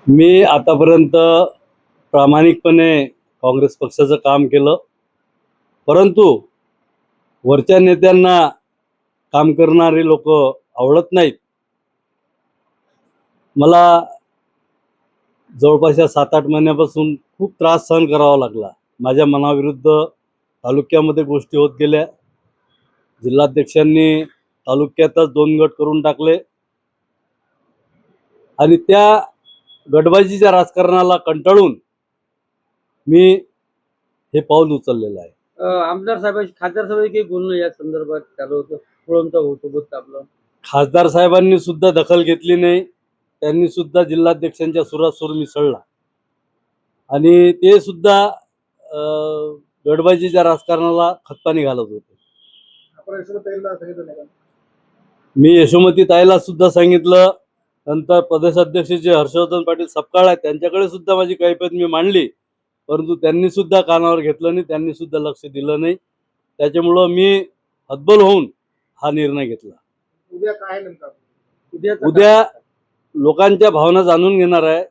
मी आतापर्यंत प्रामाणिकपणे काँग्रेस पक्षाचं काम केलं, परंतु वरच्या नेत्यांना काम करणारे लोक आवडत नाहीत. मला जवळपास या 7-8 महिन्यापासून खूप त्रास सहन करावा लागला. माझ्या मनाविरुद्ध तालुक्यामध्ये गोष्टी होत गेल्या. जिल्हाध्यक्षांनी तालुक्यातच 2 गट करून टाकले आणि त्या गटबाजीच्या राजकारणाला कंटाळून मी हे पाऊल उचललेलं आहे. आमदार साहेबांशी खासदार साहेबांशी काही बोलणं या संदर्भात चालू होतं, पुरवंत होत आपलं. खासदार साहेबांनी सुद्धा दखल घेतली नाही. त्यांनी सुद्धा जिल्हाध्यक्षांच्या सुरात सूर मिसळला आणि ते सुद्धा गटबाजीच्या राजकारणाला खतपाणी घालत होते. मी यशोमती ताईला सुद्धा सांगितलं. नंतर प्रदेशाध्यक्ष जे हर्षवर्धन पाटील सपकाळ आहेत त्यांच्याकडे सुद्धा माझी कैफियत मी मांडली, परंतु त्यांनी सुद्धा कानावर घेतलं नाही, त्यांनी सुद्धा लक्ष दिलं नाही. त्याच्यामुळं मी हतबल होऊन हा निर्णय घेतला. उद्या काय नेमका उद्या लोकांच्या भावना जाणून घेणार आहे.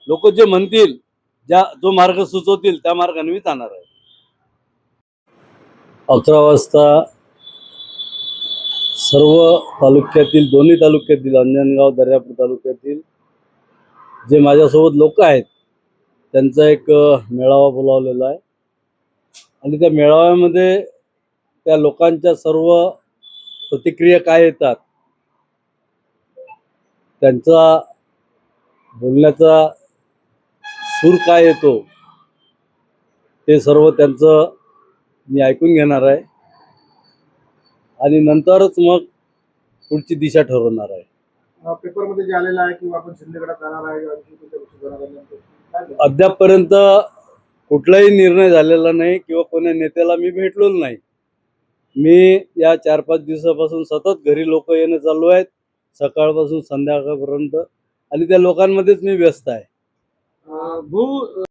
लोक जे म्हणतील, जो मार्ग सुचवतील त्या मार्गाने मी जाणार आहे. 11 वाजता सर्व तालुक्यातील, दोन्ही तालुक्यातील, अंजनगाव दर्यापूर तालुक्यातील जे माझ्यासोबत लोक आहेत त्यांचा एक मेळावा बोलावलेला आहे आणि त्या मेळाव्यामध्ये त्या लोकांच्या सर्व प्रतिक्रिया काय येतात, त्यांचा बोलण्याचा सूर काय येतो, ते सर्व त्यांचं मी ऐकून घेणार आहे आणि नंतरच मग पुढची दिशा ठरवणार आहे. पेपरमध्ये जे आलेलं आहे किंवा आपण शिंदेगडात जाणार आहे, अद्यापपर्यंत कुठलाही निर्णय झालेला नाही किंवा कोण्या नेत्याला मी भेटलो नाही. मी या 4-5 दिवसापासून सतत घरी लोक येणं चालू आहेत, सकाळपासून संध्याकाळपर्यंत, आणि त्या लोकांमध्येच मी व्यस्त आहे.